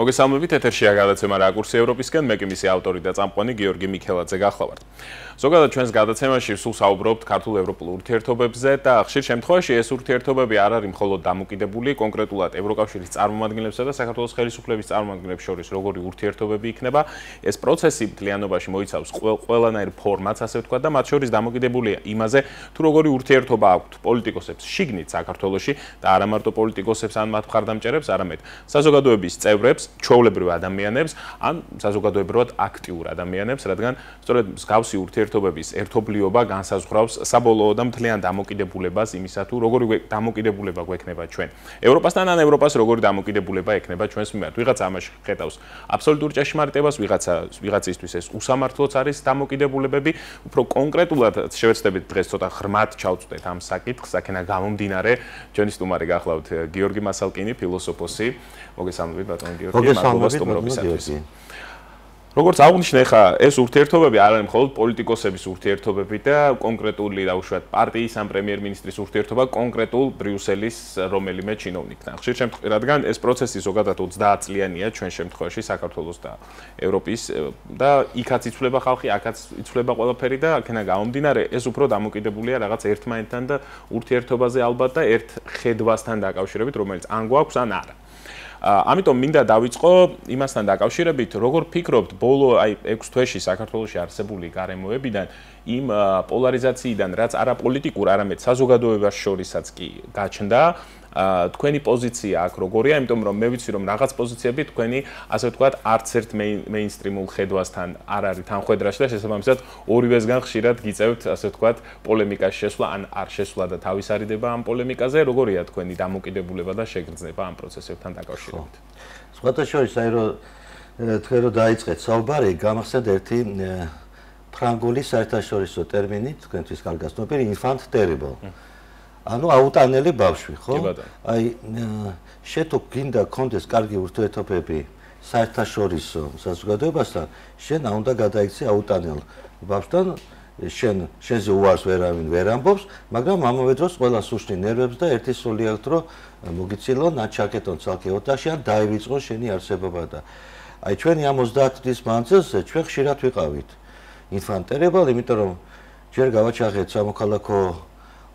მოგესალმებით, ეთერშია გადაცემა რაკურსი ევროპისკენ, მე კი მისი ავტორი და წამყვანი გიორგი მიქელაძე გახლავართ. ზოგადად ჩვენს გადაცემაში სულ საუბრობთ ქართულ-ევროპულ ურთიერთობებზე და ხშირ შემთხვევაში ეს ურთიერთობები არ არის მხოლოდ დამოკიდებული კონკრეტულად ევროკავშირის წარმომადგენლებსა და საქართველოს ხელისუფლების წარმომადგენლებს შორის როგორი ურთიერთობები იქნება. ეს პროცესი მთლიანობაში მოიცავს ყველანაირ ფორმატს, ასე ვთქვათ, და მათ შორის დამოკიდებულია იმაზე, თუ როგორი ურთიერთობა აქვთ პოლიტიკოსებს შიგნით საქართველოში და არა მარტო პოლიტიკოსებს ან მათ მხარდამჭერებს, არამედ საზოგადოების წევრებს, ჩვეულებრივ ადამიანებს, ან საზოგადოებრივად აქტიურ ადამიანებს, რადგან სწორედ მსგავსი ურთიერთობების ერთობლიობა განსაზღვრავს საბოლოო და მთლიან დამოკიდებულებას იმისა, თუ როგორი დამოკიდებულება გვექნება ჩვენ ევროპასთან ან ევროპას როგორი დამოკიდებულება ექნება ჩვენს მიმართ. ვიღაცა ამაში ხედავს აბსოლუტურ ჭეშმარიტებას, ვიღაცისთვის ეს უსამართლოც არის დამოკიდებულებები. უფრო კონკრეტულად შევეცდებით დღეს ცოტა ღრმად ჩავწვდეთ ამ საკითხს, აქედან გამომდინარე ჩვენი სტუმარი გახლავთ გიორგი მასალკინი, ფილოსოფოსი. მოგესალმებით ბატონო გიორგი, მადლობა სტუმრობისათვის. როგორც აღნიშნე, ხა ეს ურთიერთობები არ არის მხოლოდ პოლიტიკოსების ურთიერთობები და კონკრეტული დაუშვათ პარტიის ან პრემიერ-მინისტრის ურთიერთობა კონკრეტულ ბრიუსელის რომელიმე ჩინოვნიკთან. ხშირ შემთხვევაში, რადგან ეს პროცესი ზოგადად 30 წლიანია ჩვენ შემთხვევაში საქართველოს და ევროპის და იქაც იცვლება ხალხი, აქაც იცვლება ყველაფერი და აქედან გამომდინარე ეს უფრო დამოკიდებულია რაღაც ერთმანეთთან და ურთიერთობაზე ალბათ და ერთ ხედვასთან დაკავშირებით, რომელიც ან გვაქვს ან არა. ამიტომ მინდა დავიწყო იმასთან დაკავშირებით, როგორ ფიქრობთ, ბოლო 6 თვეში საქართველოში არსებული გარემოებიდან, იმ პოლარიზაციიდან, რაც არა პოლიტიკურ, არამედ საზოგადოებას შორისაც კი გაჩნდა, თქვენი პოზიცია აქ როგორია, იმიტომ რომ მე ვიცი რომ რაღაც პოზიციები თქვენი, ასე ვთქვათ, არც ერთ მეინსტრიმულ ხედვასთან არ არის თანხვედრაში და შესაბამისად ორივესგან ხშირად გიწევთ, ასე ვთქვათ, პოლემიკაში შესვლა ან არ შესვლა და თავის არიდება ამ პოლემიკაზე, როგორია თქვენი დამოკიდებულება და შეგრძნება ამ პროცესებთან დაკავშირებით. სხვათა შორის, თქვენ რომ დაიწყეთ საუბარი, გამახსენდა ერთი ფრანგული საერთაშორისო ტერმინი, თქვენთვის კარგად ცნობილი, infant terrible. ანუ აუტანელი ბავშვი, ხო? აი, შენ თუ გინდა კონდეს კარგი ურთიერთობები საერთაშორისო საზოგადოებასთან, შენ უნდა გადაიქცე აუტანელ ბავშვთან, შენზე უარს ვერავინ ვერ ამბობს, მაგრამ ამავე დროს ყველას უშლი ნერვებს და ერთი სული აქვს, რომ მოგიცილონ, ან ჩაკეტონ ცალკე ოთახში, ან დაივიწყო შენი არსებობა და აი ჩვენი ამ 30 წლის მანძილზე ჩვენ ხშირად ვიყავით infant terrible, იმიტომ რომ ჯერ გავაჩაღეთ სამოქალაქო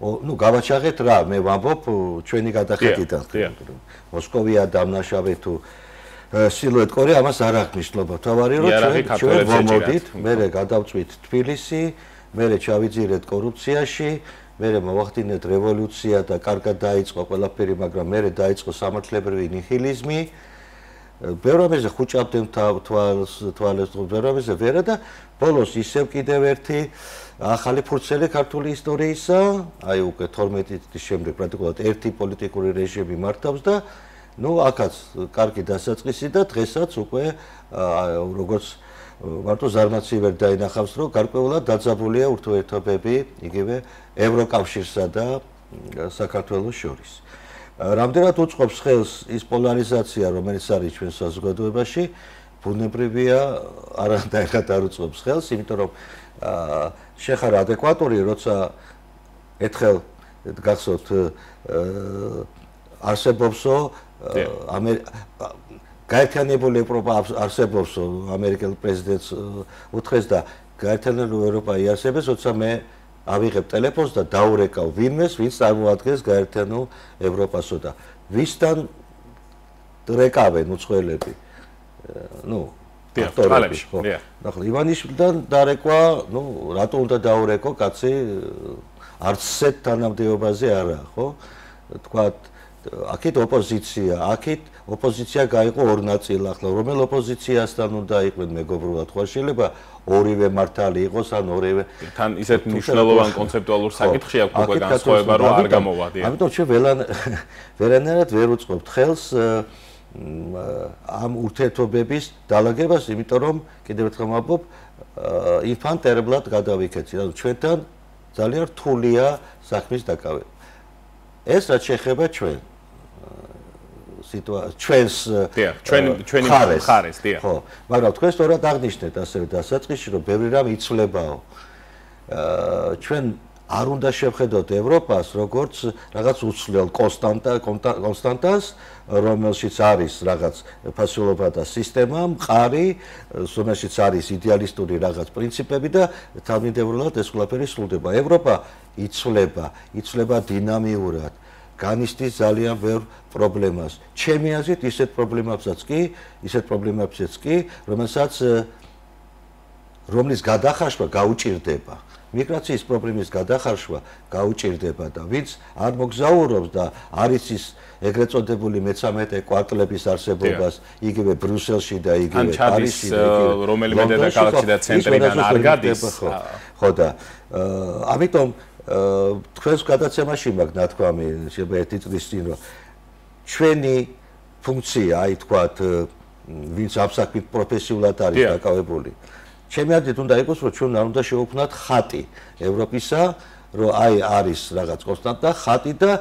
გავაჩაღეთ რა, მე ვამბობ ჩვენი გადახედიდან. მოსკოვია დამნაშავე თუ სილუეტ კორე ამას არ აქვს მნიშვნელობა. თავარი რომ ჩვენ ვამოდით, მერე გადავწვით თბილისი, მერე ჩავიძირეთ კორუფციაში, მერე მოვახდინეთ რევოლუცია და კარგად დაიწყო ყველაფერი, მაგრამ მერე დაიწყო სამართლებრივი ნიჰილიზმი. ბევრამეზე ხუჭავდნენ თვალებს, ბევრამეზე ვერა და ბოლოს ისევ კიდევ ერთი ახალი ფურცელი ქართული ისტორიისა, აი უკვე 12 წლის შემდეგ პრაქტიკულად ერთი პოლიტიკური რეჟიმი მართავს და აქაც კარგი დასაწყისი და დღესაც უკვე როგორც მარტო ზარმაცი ვერ დაინახავს, რომ გარკვეულად დაძაბულია ურთიერთობები იგივე ევროკავშირსა და საქართველოს შორის. რამდენად უწყობს ხელს ის პოლარიზაცია, რომელიც არის ჩვენ საზოგადოებაში, ბუნებრივია, არანაირად არ უწყობს ხელს, იმიტომ რომ შეხარ ადეკვატური, როცა ერთხელ გახსოვთ არსებობსო გაერთიანებული ევროპა არსებობს, ამერიკელ პრეზიდენტს უთხრეს და გაერთიანებული ევროპა იარსებებს, როცა მე ავიღებ ტელეფონს და დაურეკავ ვინმეს, ვინც წარმოადგენს გაერთიანებულ ევროპასო და ვისთან რეკავენ უცხოელები. დიახ, ხო. ნახე, ივანიშვილთან დარეკვა, რატო უნდა დაურეკო, კაცი არც სეთ თანამდებობაზე არა, ხო? თქვათ, აქეთ ოპოზიცია გაიყო ორ ნაწილ, ახლა რომელ ოპოზიციასთან უნდა იყვნენ მეგობრულად, ხო შეიძლება ორივე მართალი იყოს, ან ორივე თან ისეთ მნიშვნელოვან კონცეპტუალურ საკითხში აქვს უკვე განსხვავება, რომ არ გამოვადია. ამიტომ ჩვენ ვერანაირად ვერ უწყობთ ხელს ამ ურთიერთობების დალაგებას, იმიტომ რომ კიდევ ერთხელ ვამბობ, infant terrible-ად გადავიქეცი, ანუ ჩვენთან ძალიან რთულია საქმის დაკავება. ეს რაც შეეხება ჩვენს ხარეს, ხო, მაგრამ თქვენ სწორად აღნიშნეთ ასევე დასაწყისში, რომ ბევრი რამ იცვლებაო. ჩვენ არ უნდა შევხედოთ ევროპას როგორც რაღაც უცვლელ კონსტანტას, რომელშიც არის რაღაც ფასულობა და სისტემა, მყარი, რომელშიც არის იდეალისტური რაღაც პრინციპები და თავმიდევრულად ეს ყველაფერი სრულდება. ევროპა იცვლება დინამიურად, განიცდის ძალიან ბევრ პრობლემას. ჩემი აზრით ისეთ პრობლემებსაც კი, რომლის გადახარშვა გაუჭირდება. მიგრაციის პრობლემის გადახარშვა გაუჭირდება და ვინც არ მოგზაურობს და არის ის ეგრეთ წოდებული მე-13 კვარტლების არსებობას იგივე ბრიუსელში და იგივე პარიზში და რომელიმე დედაქალაქში და ცენტრიდან არ გადის. ხო და ამიტომ თქვენს გადაცემაში მაქვს ნათქვამი შეიძლება ერთი წლის წინ რომ ჩვენი ფუნქცია, აი თქვათ, ვინც ამ საქმით პროფესიულად არის დაკავებული. ჩემი აზრით უნდა იყოს, რომ ჩვენ არ უნდა შევქმნათ ხატი ევროპისა, რომ აი არის რაღაც კონსტანტა ხატი და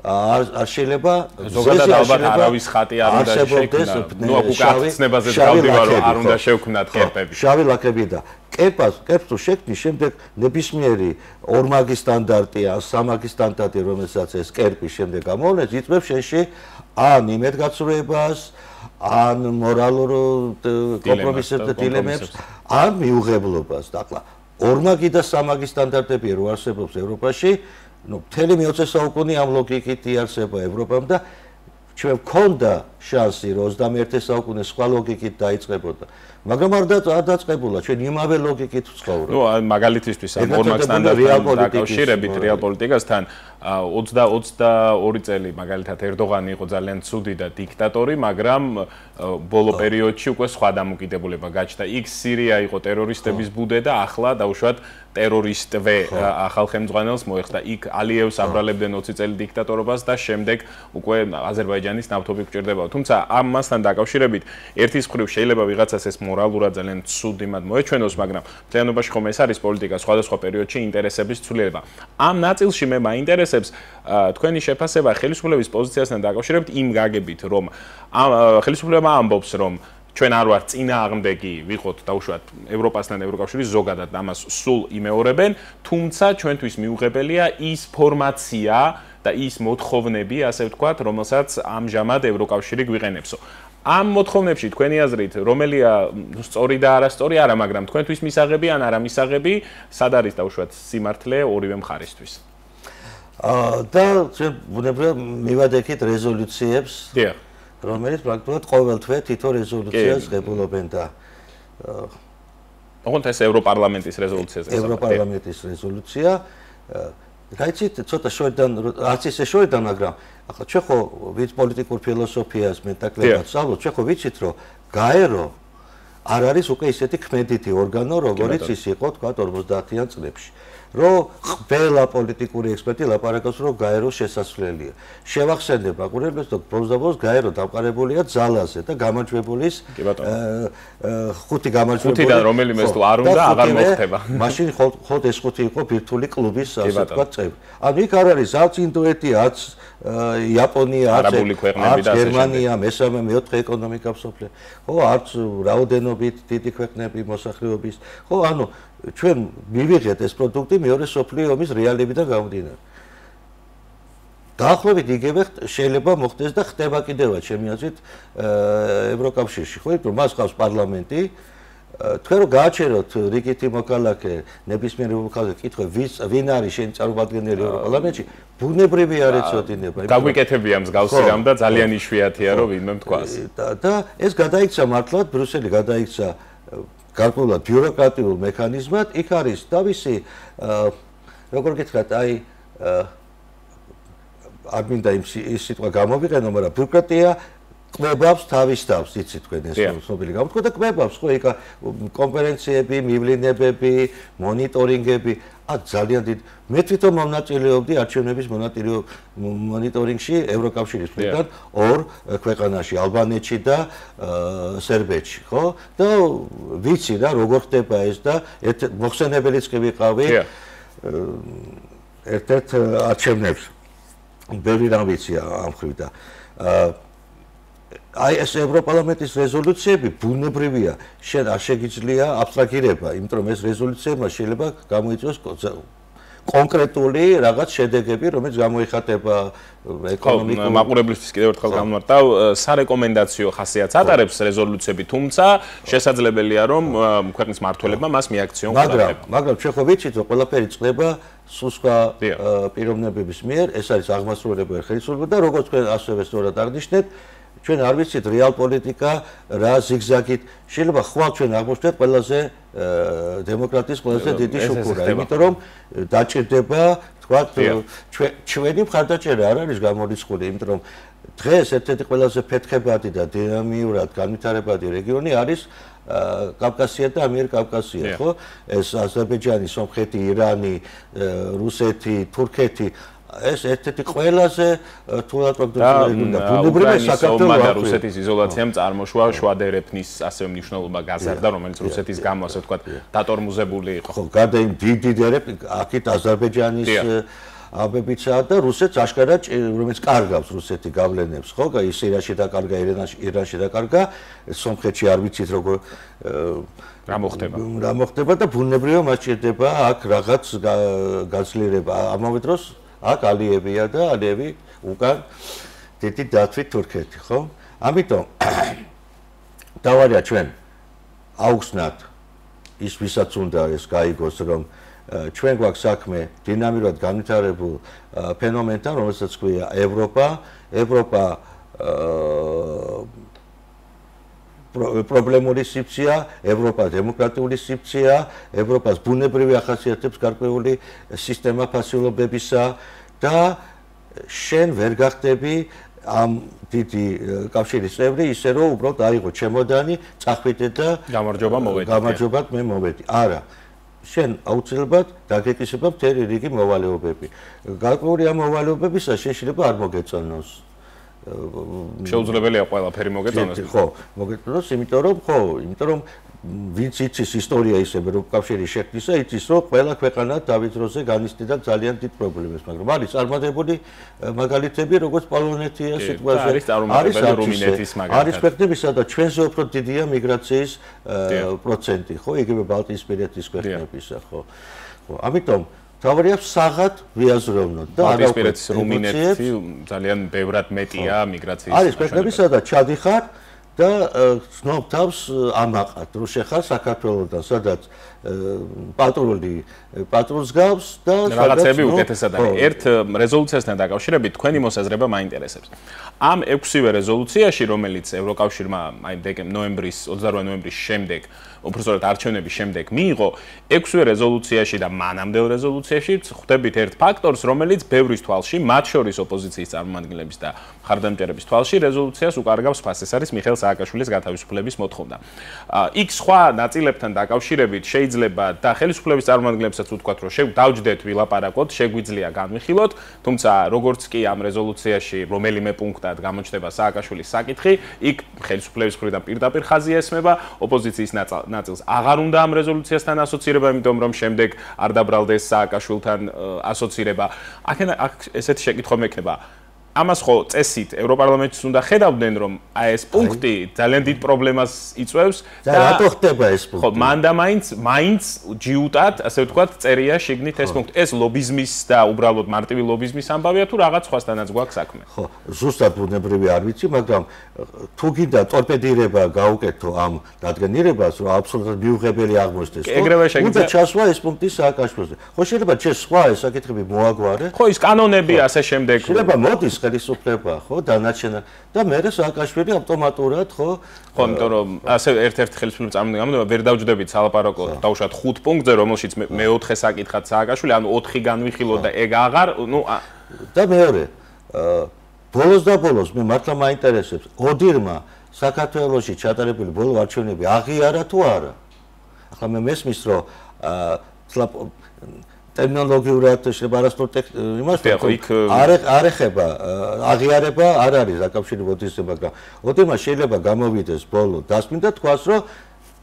არ შეიძლება ზოგადად ალბათ არავის ხატი არ უნდა შექმნას. ნუ უკეთ ცნებაზე დავდივარ, რომ არ უნდა შევქმნათ კერპები. შავი ლაქები და კერპს თუ შექმნის, შემდეგ ნებისმიერი ორმაგი სტანდარტი ან სამაგი სტანდარტი, რომელსაც ეს კერპი შემდეგ გამოვლენს, იწვევს შენში ან იმედგაცრუებას, ან მორალურ კომპრომისებს და დილემებს, ან მიუღებლობას. და ახლა ორმაგი და სამაგი სტანდარტები რო არსებობს ევროპაში, მთელი მე-20 საუკუნე ამ ლოგიკით იარსება ევროპამ და ჩვენ გვქონდა შანსი, რომ 21 საუკუნე სხვა ლოგიკით დაიწყებოდა. მაგრამ არ დაწყებულა, ჩვენ იმავე ლოგიკით ვცხოვრობთ. ნუ მაგალითისთვის ამ ორმაგ სტანდარტთან დაკავშირებით რეალ პოლიტიკასთან 22 წელი მაგალითად ერდოღანი იყო ძალიან ცუდი და დიქტატორი, მაგრამ ბოლო პერიოდში უკვე სხვა დამოკიდებულება გაჩნდა. იქ სირია იყო ტერორისტების ბუდე და ახლა დაუშვათ ტერორისტვე ახალ ხელმძღვანელს მოეხდა. იქ ალიევს აბრალებდნენ 20 წელი დიქტატორობას და შემდეგ უკვე აზერბაიჯანის ნავთობი გვჭირდება. თუმცა ამასთან დაკავშირებით ერთის მხრივ შეიძლება ვიღაცას ეს მორალურად ძალიან ცუდი მათ მოეჩვენოს, მაგრამ მთლიანობაში ხომ ეს არის პოლიტიკა სხვადასხვა პერიოდში ინტერესების ცვლილება. ამ ნაწილში მე მაინტერესებს თქვენი შეფასება ხელისუფლების პოზიციასთან დაკავშირებით იმ გაგებით, რომ ხელისუფლება ამბობს, რომ ჩვენ არ ვართ წინააღმდეგი ვიყოთ დაუშვათ ევროპასთან ევროკავშირის ზოგადად ამას სულ იმეორებენ, თუმცა ჩვენთვის მიუღებელია ის ფორმაცია და ის მოთხოვნები, ასე ვთქვათ, რომელსაც ამჟამად ევროკავშირი გვიყენებსო. ამ მოთხოვნებში თქვენი აზრით რომელია სწორი და არასწორი არა, მაგრამ თქვენთვის მისაღები ან არა მისაღები, სად არის დაუშვათ სიმართლე ორივე მხარისთვის? და ჩვენ ბუნებრივად მივადექით რეზოლუციებს, რომელიც პრაქტიკულად ყოველ თვე თითო რეზოლუციას ღებულობენ და ოღონდ ეს ევროპარლამენტის რეზოლუციაზე ევროპარლამენტის რეზოლუცია გაიცით ცოტა შორიდან არც ისე შორიდან, მაგრამ ახლა ჩვენ ხო ვინც პოლიტიკურ ფილოსოფიას მეტაკლებად ვსწავლობთ, ჩვენ ხო ვიცით, რომ გაერო არ არის უკვე ისეთი ქმედითი ორგანო, როგორც ის იყო თქვა 50-იან წლებში. რომ ყველა პოლიტიკური ექსპერტი ლაპარაკობს, რომ გაერო შესაძლებელია. შევახსენებ აყურებელს, რომ ბოლოს გაერო დამყარებულია ძალაზე და გამარჯვებულის ხუთი გამარჯვებული. ხუთიდან რომელიმეს თუ არ უნდა აღარ მოხდება. მაშინ ხოთ ეს ხუთი იყო ბირთვული კლუბის ასე თქვა წევრი. ანუ იქ არ არის არც ინდოეთი, არც იაპონია, არც გერმანია, მესამე, მეოთხე ეკონომიკა მსოფლიოში. ხო, არც რაოდენობით დიდი ქვეყნები მოსახლეობის. ხო, ანუ ჩვენ მივიღეთ ეს პროდუქტი მეორე მსოფლიო ომის რეალებიდან გამომდინარე. დაახლოებით იგივე შეიძლება მოხდეს და ხდება კიდევაც ჩემი აზრით ევროკავშირში, ხო, იმიტომ რომ მას ყავს პარლამენტი. თქვენ რო გააჩეროთ რიგითი მოქალაქე, ნებისმიერ მოქალაქე კითხვა, ვინ არის შენი წარმომადგენელი ევროპარლამენტში, ბუნებრივი არ ეცოდინება. გაგვიკეთებია მსგავსი რამ და ძალიან იშვიათია რომ ვინმე თქვას. და ეს გადაიქცა მართლაც ბრიუსელი გადაიქცა გარკვეულად ბიუროკრატიულ მექანიზმად, იქ არის თავისი როგორ გითხრათ, აი არ მინდა ის სიტყვა გამოვიყენო, მაგრამ ბიუროკრატია კვებავს თავის თავს, იცით თქვენ ეს ცნობილი გამოთქვა და კვებავს, ხო, იქ კონფერენციები, მივლინებები, მონიტორინგები, ძალიან დიდ. მე თვითონ მომნაწილეობდი არჩევნების მონიტორინგში ევროკავშირის მხრიდან ორ ქვეყანაში, ალბანეთში და სერბეთში, ხო? და ვიცი რა როგორ ხდება ეს და მოხსენებელიც კი ვიყავი ერთ-ერთ არჩევნებს. ბევრი რამ ვიცი ამ ხრივ და აი ეს ევროპარლამენტის რეზოლუციები ბუნებრივია, შენ არ შეგიძლია აბსტრაგირება, იმიტომ რომ ეს რეზოლუციებმა შეიძლება გამოიწვიოს კონკრეტული რაღაც შედეგები, რომელიც გამოიხატება ეკონომიკურ მაყურებლისთვის კიდევ ერთხელ გამმარტავ, სარეკომენდაციო ხასიათს ატარებს რეზოლუციები, თუმცა შესაძლებელია რომ ქვეყნის მმართველებმა მას მიაქციონ ყველაფერი. მაგრამ ჩვენ ხო ვიცით, რომ ყველაფერი წყდება სულ სხვა პიროვნებების მიერ, ეს არის აღმასრულებელი ხელისუფლება და როგორც თქვენ ასევე სწორად აღნიშნეთ, ჩვენ არ ვიცით რეალ პოლიტიკა რა ზიგზაგით შეიძლება ხვალ ჩვენ აღმოჩნდეთ ყველაზე დემოკრატიის ყველაზე დიდი შუქურა, იმიტომ რომ დაჭირდება თქვათ ჩვენი მხარდაჭერა არ არის გამორიცხული, იმიტომ რომ დღეს ერთ-ერთი ყველაზე ფეთხებადი და დინამიურად განვითარებადი რეგიონი არის კავკასია და ამიერკავკასია, ხო? ეს აზერბაიჯანი, სომხეთი, ირანი, რუსეთი, თურქეთი ეს ერთ-ერთი ყველაზე თულად პროგნოზირებული და ბუნებრივი საქართველოს და რუსეთის იზოლაციამ წარმოშვა შვადერეფნის ასევე მნიშვნელობა გაზარდა, რომელიც რუსეთის გამო ასე ვთქვათ დატორმუზებული იყო. ხო, გარდა იმ დიდ-დიდ აქეთ აზერბაიჯანის აბებიცა და რუსეთს აშკარად რომელიც კარგავს რუსეთი გავლენებს, ხო? ის ირანში დაკარგა, ირანში დაკარგა, სომხეთში არ ვიცით როგორ რა მოხდება და ბუნებრივად მას ჭირდება აქ რაღაც გაძლიერება. ამავე დროს აქ ალიევია და ალიევი უკან დიდი დათვით თურქეთი, ხო? ამიტომ დავარია ჩვენ აუხსნათ ის ვისაც უნდა ეს გაიგოს, რომ ჩვენ გვაქვს საქმე დინამიურად განვითარებულ ფენომენთან, რომელსაც ქვია ევროპა. ევროპა პრობლემური სივრცეა, ევროპა დემოკრატიული სივრცეა, ევროპას ბუნებრივი ახასიათებს გარკვეული სისტემა ფასილობებისა და შენ ვერ გახდები ამ დიდი კავშირის წევრი, ისე რომ უბრალოდ აიღო ჩემოდანი, წახვიდე და გამარჯობათ მე მოვედი. არა. შენ აუცილებლად დაგეკისება მთელი რიგი მოვალეობები. გარკვეული ამ მოვალეობებისა შენ შეიძლება არ მოგეწონოს. შეუძლებელია ყველაფერი მოგეწონოს. ხო, მოგეწონოს, იმიტომ რომ ვინც იცის ისტორია ისე ევროკავშირის შექმნისა, იცის რომ ყველა ქვეყანა დავით დროზე განიცდიდა ძალიან დიდ პრობლემებს, მაგრამ არის წარმატებული მაგალითები, როგორც პოლონეთია სიტყვაზე, არის რუმინეთის მაგალითად. არის ქვეყნები, სადაც ჩვენზე უფრო დიდია მიგრაციის პროცენტი, ხო, იგივე ბალტიისპირეთის ქვეყნებისა, ხო. ამიტომ თავარია საღად ვიაზროვნოთ და ბალტიისპირეთის რუმინეთი ძალიან ბევრად მეტია მიგრაციის. არის ქვეყნები, სადაც ჩადიხარ და ცნობ თავს ამაყად, რომ შეხარ საქართველოსთან, სადაც პატრულს გავს და რაღაცები უკეთესად არის. ერთ რეზოლუციასთან დაკავშირებით თქვენი მოსაზრება მაინტერესებს. ამ 6-ვე რეზოლუციაში, რომელიც ევროკავშირმა აი 28 ნოემბრის შემდეგ, უბრალოდ არჩევნების შემდეგ მიიღო, 6-ვე რეზოლუციაში და მანამდელ რეზოლუციაში ხვდებით ერთ ფაქტორს, რომელიც ბევრის თვალში, მათ შორის ოპოზიციის წარმომადგენლების და მხარდამჭერების თვალში რეზოლუციას უკარგავს ფასს. ეს არის მიხეილ სააკაშვილის გათავისუფლების მოთხოვნა. იქ სხვა ნაწილებთან დაკავშირებით შეიძლება და ხელისუფლების წარმომადგენლებსაც უთქვათ, რომ დავჯდეთ ვილაპარაკოთ, შეგვიძლია განვიხილოთ, თუმცა როგორც კი ამ რეზოლუციაში რომელიმე პუნქტად გამოჩნდება სააკაშვილის საკითხი, იქ ხელისუფლების მხრიდან პირდაპირ ხაზია ესმება, ოპოზიციის ნაწილს აღარ უნდა ამ რეზოლუციასთან ასოცირება, იმიტომ რომ შემდეგ არ დაბრალდეს სააკაშვილთან ასოცირება. აქ ესეთი შეკითხვა მექნება. ამას ხო წესით ევროპარლამენტის უნდა ხედავდნენ, რომ აი ეს პუნქტი ძალიან დიდ პრობლემას იწვევს და რატო ხდება ეს პუნქტი? ხო, მან და მაინც ჯიუტად, ასე ვთქვათ, წერია შიგნით ეს პუნქტი. ეს ლობიზმის და უბრალოდ მარტივი ლობიზმის ამბავია თუ რაღაც სხვასთანაც გვაქვს საქმე? ხო, ზუსტად ბუნებრივი არ ვიცი, მაგრამ თუ გინდა ტორპედირება გაუკეთო ამ დადგენილებას, რომ აბსოლუტურად მიუღებელი აღმოჩნდეს, უნდა ჩასვა ეს პუნქტი სააკაშვილზე. ხო, შეიძლება ჩვენ სხვა ეს საკითხები მოაგვარე. ხო, ის კანონები ასე შემდეგ. შეიძლება მოდის ხელისუფლება, ხო, დანარჩენა და მე სააკაშვილი ავტომატურად, ხო? ხო, იმიტომ რომ ასე ერთ-ერთი ხელისუფლების წარმომადგენელი ვერ დავჯდებით სალაპარაკო დავუშვათ 5 პუნქტზე, რომელშიც მე-4 საკითხად სააკაშვილი, ანუ 4 განვიხილოთ და ეგ აღარ, და მეორე, ბოლოს მე მართლა მაინტერესებს, ოდირმა საქართველოში ჩატარებული ბოლო არჩევნები აღიარა თუ არა? ახლა მე მესმის, რომ ტერმინოლოგიურად შეიძლება არასდროს იმას არ ეხება აღიარება არ არის დაკავშირებული ოდისზე, მაგრამ ოდირმა შეიძლება გამოვიდეს ბოლო დასმინდა თქვას, რომ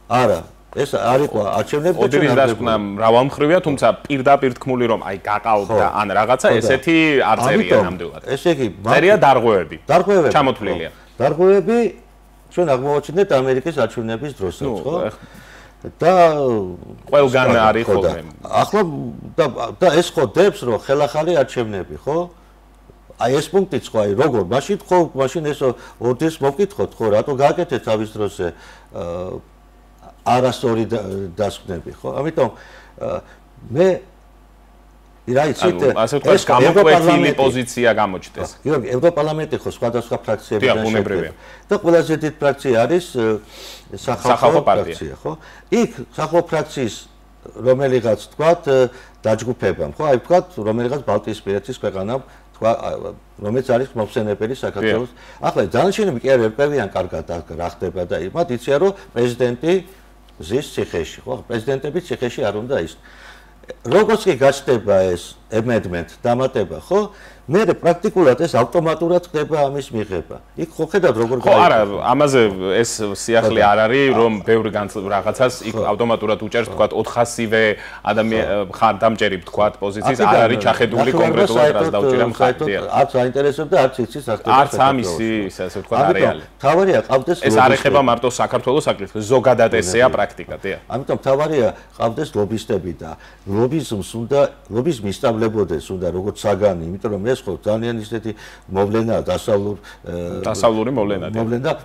არა ეს არ იყო არჩევნები და ოდირის დასკვნა მრავალმხრივია, თუმცა პირდაპირ თქმული რომ აი გაყავდა ან რაღაცა ესეთი არ წერია ნამდვილად. ესე იგი წერია დარღვევები. ჩამოთვლილია. დარღვევები ჩვენ აღმოვაჩინეთ ამერიკის არჩევნების დროსაც, ხო? და ყველგან არის ხოლმე. ახლა და ეს ხო დებს რომ ხელახალი არჩევნები, ხო? აი ეს პუნქტიც ხო აი როგორ მაშინ ეს ოდეს მოვკითხოთ ხო რატო გააკეთეთ თავის დროზე არასწორი დასკვნები ხო ამიტომ მე რა იცით ასე ვთქვათ გამოკვეთილი პოზიცია გამოჩნდეს გიორგი ევროპარლამენტი ხო სხვადასხვა ფრაქციებიდან შედგება და ყველაზე დიდი ფრაქცია არის სახალხო ფრაქცია ხო იქ სახალხო ფრაქციის რომელიღაც თქვათ დაჯგუფებამ ხო აი თქვათ რომელიღაც ბალტიისპირეთის ქვეყანამ რომელიც არის მოხსენებელი საქართველოს. ახლა ძალიანშენები კი არ ერკვევიან კარგად რა ხდება და მათ იციან რომ პრეზიდენტი ზის ციხეში, ხო? პრეზიდენტები ციხეში არ უნდა ის. როგორც კი გაჩნდება ეს amendment დამატება, ხო? მე პრაქტიკულად ეს ავტომატურად ხდება ამის მიღება. იქ ხო ხედავთ როგორ ხო არა, ამაზე ეს სიახლე არ არის, რომ ბევრი რაღაცას იქ ავტომატურად უჭერს, თქვა 400-ვე დამჭერი თქვა პოზიციის არ არის ჩახედული კონკრეტულად რას დაუჭირა მხარდია. არც აინტერესებდა, არც იცის ახლა. არც ამისი, ასე ვთქვა, არეალი. თავარია ყავდეს ეს არ ეხება მარტო საქართველოს საკითხს, ზოგადად ესეა პრაქტიკა, დიახ. ამიტომ თავარია ყავდეს ლობისტები და ლობიზმის სწავლებოდეს უნდა როგორც საგანი, იმიტომ რომ ეს ხო ძალიან ისეთი მოვლენაა დასავლური მოვლენა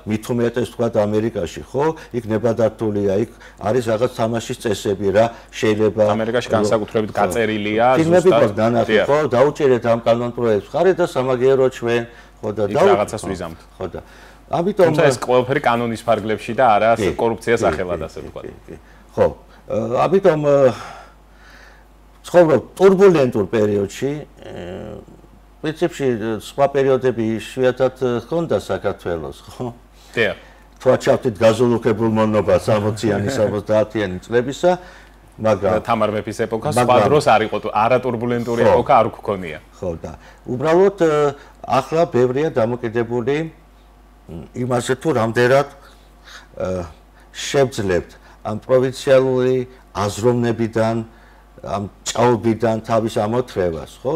მით უმეტეს თქვა ამერიკაში ხო იქ ნებადართულია იქ არის რაღაც თამაშის წესები რა შეიძლება ამერიკაში განსაკუთრებით გაწერილია ზუსტად დანახი ხო დაუჭერეთ ამ კანონპროექტს ხარეთ და სამაგიერო ჩვენ ხო და რაღაცას ვიზამთ ხო და ამიტომ ეს ყველაფერი კანონის ფარგლებში და არა კორუფციას ახელად ასე ვთქვა ხო ამიტომ ცხოვრობ турბულენტურ პერიოდში პრინციპში სხვა პერიოდები იშვიათად ჰქონდა საქართველოს, ხო? დიახ. თუ აჩავთით გაზოლუქებულ მონობას 60-იანი, 70-იანი წლებისა, მაგრამ თამარ მეფის ეპოქა სხვა დროს არ იყო, არატურბულენტური ეპოქა არ გქონია. ხო და უბრალოდ ახლა ბევრია დამოკიდებული იმაზე თუ რამდენად შევძლებთ ამ პროვინციალური აზროვნებიდან ამ ჭაობიდან თავის ამოთხრებას, ხო?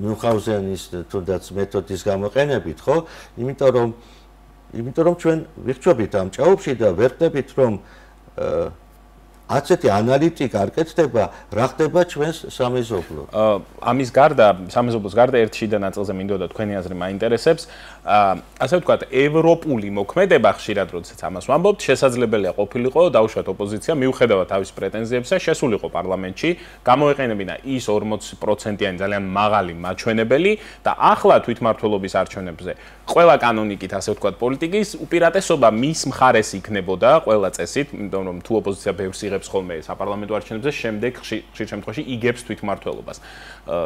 მიუნხაუზენის თუნდაც მეთოდის გამოყენებით, ხო? იმიტომ რომ ჩვენ ვიხჩობით ამ ჭაობში და ვერ ხდებით რომ ასეთი ანალიტიკა არ კეთდება, რა ხდება ჩვენს სამეზობლოს. ამის გარდა, სამეზობლოს გარდა ერთ შიდა ნაწილზე მინდოდა თქვენი აზრი მაინტერესებს. ასე ვთქვათ, ევროპული მოქმედება ხშირად როდესაც ამას ვამბობთ, შესაძლებელია ყოფილიყო დაუშვათ ოპოზიცია მიუხედავად თავის პრეტენზიებისა, შესულიყო პარლამენტში, გამოეყენებინა ის 40%-იანი ძალიან მაღალი მაჩვენებელი და ახლა თვითმმართველობის არჩევნებზე ყველა კანონიკით, ასე ვთქვათ, პოლიტიკის უპირატესობა მის მხარეს იქნებოდა ყველა წესით, იმიტომ რომ თუ ოპოზიცია ბევრს იღებს ხოლმე საპარლამენტო არჩევნებზე, შემდეგ ხშირ შემთხვევაში იგებს თვითმმართველობას.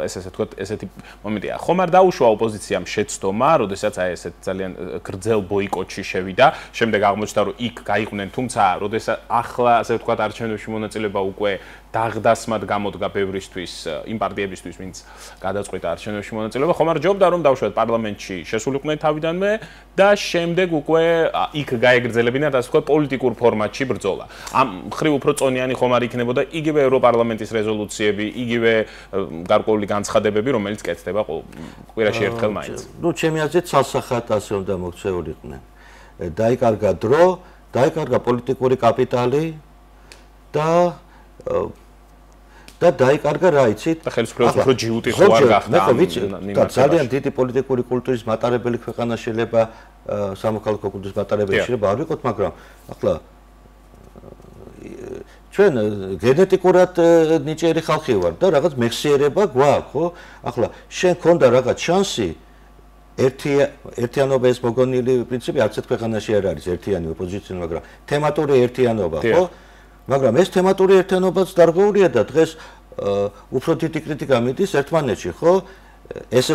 ესე ვთქვათ, ესეთი მომენტია. ხომ არ დაუშვა ოპოზიციამ შეცდომა, როდესაც აი ესეთ ძალიან გრძელ ბოიკოტში შევიდა, შემდეგ აღმოჩნდა, რომ იქ გაიყვნენ, თუმცა როდესაც ახლა ასე ვთქვათ, არჩევნებში მონაწილეობა უკვე დაღდასმად გამოდგა ბევრისთვის, იმ პარტიებისთვის, ვინც გადაწყვიტა არჩევნებში მონაწილეობა, ხომ არ ჯობდა, რომ დაუშვათ პარლამენტში შესულიყვნენ თავიდანვე და შემდეგ უკვე იქ გაეგრძელებინათ, ასე ვთქვათ, პოლიტიკურ ფორმატში ბრძოლა. ამ მხრივ უფრო წონიანი ხომ არ იქნებოდა იგივე ევროპარლამენტის რეზოლუციები, იგივე გარკვეული განცხადებები, რომელიც კეთდება კვირაში ერთხელ მაინც. ნუ ჩემი აზრით ცალსახად ასე უნდა მოქცეულიყვნენ. დაიკარგა დრო, დაიკარგა პოლიტიკური კაპიტალი და დაიკარგა რა იცით? და ხელისუფლებას უფრო ჯიუტი ხო არ გახდა. და ძალიან დიდი პოლიტიკური კულტურის მატარებელი ქვეყანა შეიძლება სამოქალაქო კულტურის მატარებელი შეიძლება არ ვიყოთ, მაგრამ ახლა ჩვენ გენეტიკურად ნიჭიერი ხალხი ვარ და რაღაც მეხსიერება გვაქვს, ხო? ახლა შენ ქონდა რაღაც შანსი ერთიანობა ეს მოგონილი პრინციპი არც ერთ ქვეყანაში არ არის ერთიანი ოპოზიცია, მაგრამ თემატური ერთიანობა, ხო? მაგრამ ეს თემატური ერთიანობაც დარღვეულია და დღეს უფრო დიდი კრიტიკა მიდის ერთმანეთში, ხო? ეს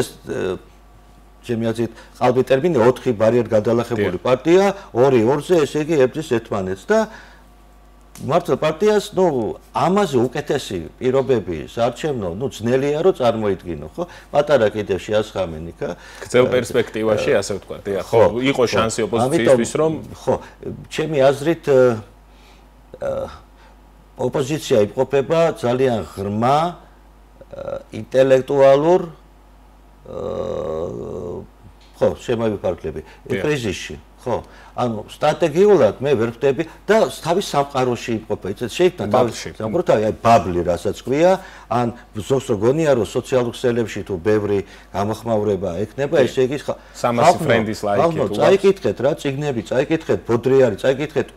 ჩემი აზრით ყალბი ტერმინი 4 ბარიერ გადალახებული პარტია, 2-2-ზე, ესე იგი ებრძვის ერთმანეთს და მართლა პარტიას, ნუ ამაზე უკეთესი პირობები საარჩევნო, ნუ ძნელია რომ წარმოიდგინო, ხო? პატარა კიდევ შეასხამენ იქა. გრძელ პერსპექტივაში, ასე ვთქვათ, ხო, იყო შანსი ოპოზიციისთვის, რომ ხო, ჩემი აზრით ოპოზიცია იმყოფება ძალიან ღრმა ინტელექტუალურ ხო, შემოვიფარგლები კრიზისში, ხო. ანუ სტრატეგიულად მე ვერ ვხვდები და თავის სამყაროში იმყოფა. იცით, შეიქმნა თავის სამყარო, აი ბაბლი, რასაც ქვია, ან ზოგს რო გონია რომ სოციალურ ქსელებში თუ ბევრი გამოხმაურება ექნება, ესე იგი 300 friends like it. წაიკითხეთ რა, წიგნები, წაიკითხეთ, ბოდრიარი, წაიკითხეთ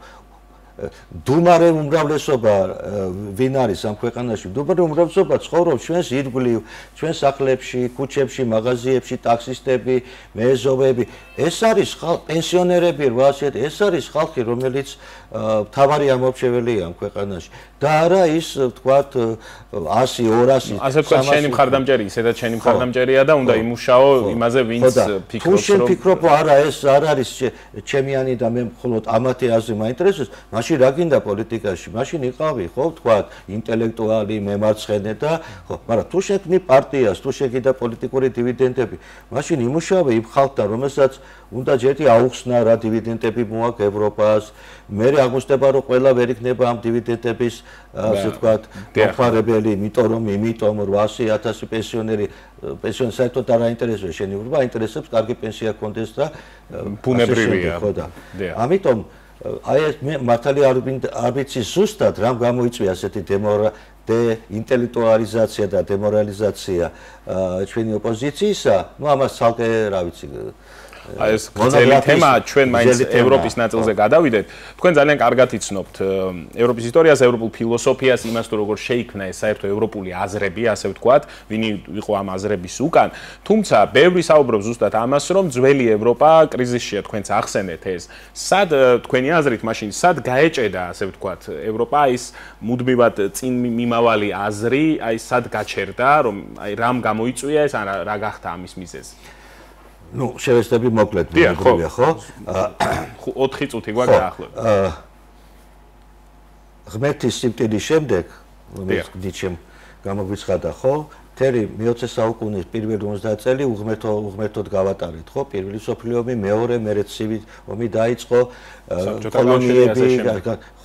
დუმარე უმრავლესობა ვინ არის ამ ქვეყანაში? დუმარე უმრავლესობა ცხოვრობს ჩვენს ირგვლივ, ჩვენს სახლებში, ქუჩებში, მაღაზიებში, ტაქსისტები, მეზობები. ეს არის პენსიონერები 800, ეს არის ხალხი, რომელიც მთავარი ამორჩეველია ამ ქვეყანაში. და არა ის თქვათ 100, 200. ასე თქვათ შენი მხარდამჭერი, ისედაც შენი მხარდამჭერია და უნდა იმუშაო იმაზე, ვინც ფიქრობს, რომ თუ შენ ფიქრობ, არა ეს არ არის ჩემიანი და მე მხოლოდ ამათი აზრი მაინტერესებს, მაშინ რა გინდა პოლიტიკაში? მაშინ იყავი, ხო, თქვათ, ინტელექტუალი, მემარცხენე და ხო, მაგრამ თუ შექმნი პარტიას, თუ შეგიდა პოლიტიკური დივიდენდები, მაშინ იმუშავე იმ ხალხთან, რომელსაც უნდა ჯერტი აუხსნა რა დივიდენდები მოაქვს ევროპას, მე აღმოჩნდება რომ ყველა ვერ იქნება ამ დივიდენდების ასე ვთქვათ მოხარებელი, იმიტომ რომ 800,000 პენსიონერი საერთოდ არ აინტერესებს შენი ურბა, აინტერესებს კარგი პენსია კონდეს და ბუნებრივია. ხო და ამიტომ აი ეს მე მართალი არ ვიცი ზუსტად რამ გამოიწვია ასეთი ინტელექტუალიზაცია და დემორალიზაცია ჩვენი ოპოზიციისა, ну ამას ცალკე რა ვიცი აი ეს გრძელი თემაა, ჩვენ მაინც ევროპის ნაწილზე გადავიდეთ. თქვენ ძალიან კარგად იცნობთ ევროპის ისტორიას, ევროპულ ფილოსოფიას, იმას თუ როგორ შეიქმნა ეს საერთო ევროპული აზრები, ასე ვთქვათ, ვინი იყო ამ აზრების უკან. თუმცა, ბევრი საუბრობს ზუსტად ამას, რომ ძველი ევროპა კრიზისშია, თქვენც ახსენეთ ეს. სად თქვენი აზრით მაშინ სად გაეჭედა, ასე ვთქვათ, ევროპა ის მუდმივად წინ მიმავალი აზრი, აი სად გაჩერდა, რომ აი რამ გამოიწვია ეს, ან რა გახდა ამის მიზეზი? ну, შევეცდები მოკლედ მოგებია, ხო? 4 წუთი გვაქვს დაახლოებით. ღმერთის სიმტირის შემდეგ, რომელიც ნიჩემ გამოგვიცხადა, ხო? მთელი მე-20 საუკუნის პირველი 50 წელი უღმერთოდ გავატარეთ, ხო? პირველი მსოფლიო ომი, მეორე, მერე ცივი ომი დაიწყო, კოლონიები,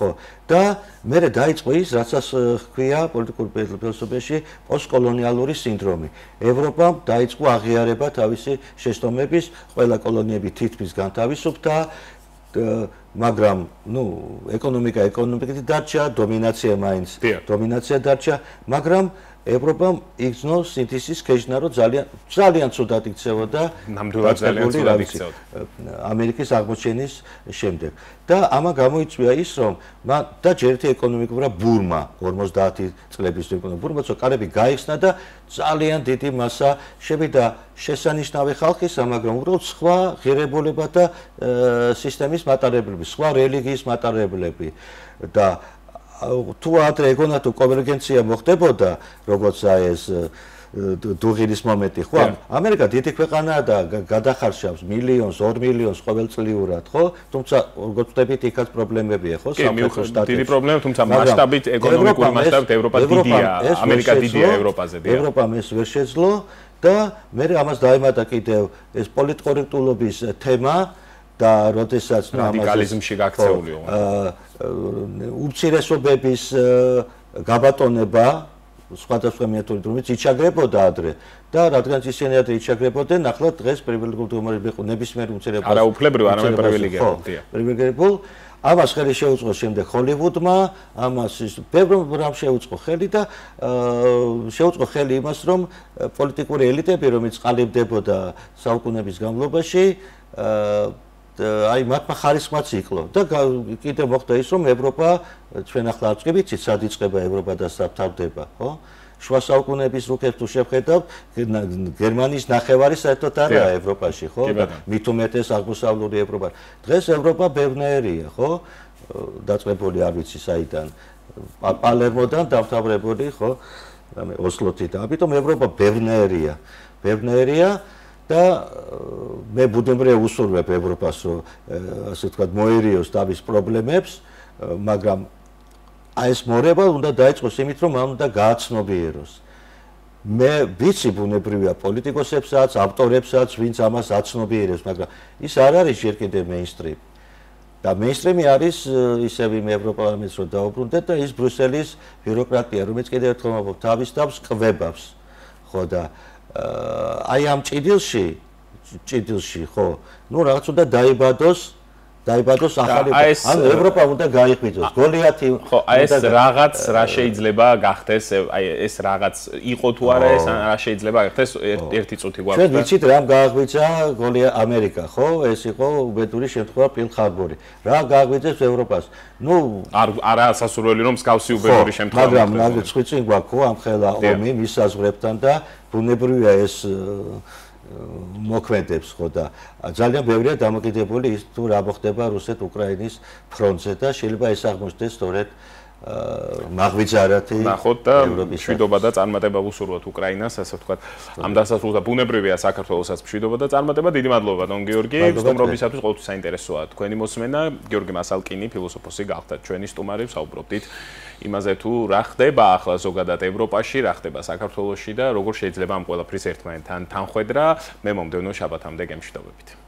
ხო? და მერე დაიწყო ის, რასაც ჰქვია პოლიტიკურ ფილოსოფიაში პოსტკოლონიალური სინდრომი. ევროპამ დაიწყო აღიარება თავისი შეცდომების, ყველა კოლონიები თითქმის განთავისუფლდა, მაგრამ, ну, ეკონომიკით დარჩა, დომინაცია მაინც, დომინაცია დარჩა, მაგრამ ევროპამ იგრძნო სინთეზის ქეჯნა, რომ ძალიან ცუდად იქცეოდა ნამდვილად ძალიან ცუდად იქცეოდა ამერიკის აღმოჩენის შემდეგ. და ამა გამოიწვია ის, რომ და ჯერეთი ეკონომიკურა ბურმა 50 წლების ბურმა წოკარები გაიხსნა და ძალიან დიდი მასა შევიდა შესანიშნავი ხალხისა, მაგრამ უბრალოდ სხვა ღირებულება და სისტემის მატარებლები, სხვა რელიგიის მატარებლები და თუ ადრე ეგონა თუ კონვერგენცია მოხდებოდა, როგორც აი ეს დუღილის მომენტი, ხო? ამერიკა დიდი ქვეყანაა და გადახარშავს მილიონს, 2 მილიონს ყოველწლიურად, ხო? თუმცა როგორც ვთქვით, იქაც პრობლემებია, ხო? სამხედრო სტატუსი. დიდი პრობლემა, თუმცა მასშტაბით, ეკონომიკური მასშტაბით ევროპა დიდია, ამერიკა დიდია ევროპაზე, დიახ. ევროპამ ეს ვერ შეძლო და მე ამას დაემატა კიდევ ეს პოლიტკორექტულობის თემა და როდესაც რადიკალიზმში გაქცეულიო. უმცირესობების გაბატონება სხვადასხვა მეთოდით, რომელიც იჩაგრებოდა ადრე და რადგან ისინი ადრე იჩაგრებოდნენ, ახლა დღეს პრივილეგირებული მდგომარეობა იყო ნებისმიერ უმცირესობას. არაუფლებრივ, არამედ პრივილეგირებული. პრივილეგირებულ. ამას ხელი შეუწყო შემდეგ ჰოლივუდმა, ამას ბევრ რამ შეუწყო ხელი და შეუწყო ხელი იმას, რომ პოლიტიკური ელიტები, რომელიც ყალიბდებოდა საუკუნეების განმავლობაში, აი მათმა ხარისხმაც იკლო და კიდევ მოხდა ის რომ ევროპა ჩვენ ახლა არც კი ვიცით სად იწყება ევროპა და სად თავდება, ხო? შუა საუკუნეების რუკებს თუ შევხედავთ, გერმანიის ნახევარი საერთოდ არაა ევროპაში, ხო? მით უმეტეს აღმოსავლური ევროპა. დღეს ევროპა ბევრნაირია, ხო? დაწყებული არ ვიცი საიდან, პალერმოდან დამთავრებული, ხო? ოსლოთი და ამიტომ ევროპა ბევრნაირია. ბევრნაირია და მე ბუნებრივად უსურვებ ევროპას, რომ ასე ვთქვათ, მოერიოს თავის პრობლემებს, მაგრამ აი ეს მორება უნდა დაიწყოს იმით, რომ ამ უნდა გააცნობიეროს. მე ვიცი ბუნებრივია პოლიტიკოსებსაც, ავტორებსაც, ვინც ამას აცნობიერებს, მაგრამ ის არ არის ჯერ კიდევ მეინსტრიმი. და მეინსტრიმი არის ისევ იმ ევროპარლამენტს რო დაუბრუნდეთ და ის ბრიუსელის ბიუროკრატია, რომელიც კიდევ ერთხელ თავის თავს კვებავს. ხო და აი ამ ჭიდილში ჭიდილში, ხო? ნუ რაღაც უნდა დაიბადოს ახალი ანუ ევროპა უნდა გაიღვიძოს. გოლიათი ხო, აი ეს რაღაც რა შეიძლება გახდეს, აი ეს რაღაც იყო თუ არა ეს რა შეიძლება გახდეს ერთი წუთი გვაქვს. ჩვენ ვიცით რამ გააღვიძა ამერიკა, ხო? ეს იყო უბედური შემთხვევა პილ ხარბორი. რა გააღვიძებს ევროპას? ნუ არა სასურველი რომ მსგავსი უბედური შემთხვევა. მაგრამ ხვიცი გვაქვს ხო ამ ხელა ომი მის საზღვრებთან და ბუნებრივია ეს მოქმედებს ხო და ძალიან ბევრია დამოკიდებული ის თუ რა მოხდება რუსეთ-უკრაინის ფრონტზე და შეიძლება ეს აღმოჩნდეს სწორედ მაღვიძარათი ნახოთ და მშვიდობა და წარმატება ვუსურვოთ უკრაინას, ასე ვთქვათ. ამ დასასრულს და ბუნებრივია საქართველოსაც მშვიდობა და წარმატება. დიდი მადლობა დონ გიორგი. სტუმრობისათვის ყოველთვის საინტერესოა თქვენი მოსმენა. გიორგი მასალკინი, ფილოსოფოსი გახდათ ჩვენი სტუმარი, ვსაუბრობდით იმაზე თუ რა ხდება ახლა ზოგადად ევროპაში, რა ხდება საქართველოში და როგორ შეიძლება ამ ყველაფრის ერთმანეთთან თანხვედრა. მე მომდევნო შაბათამდე გემშვიდობებით.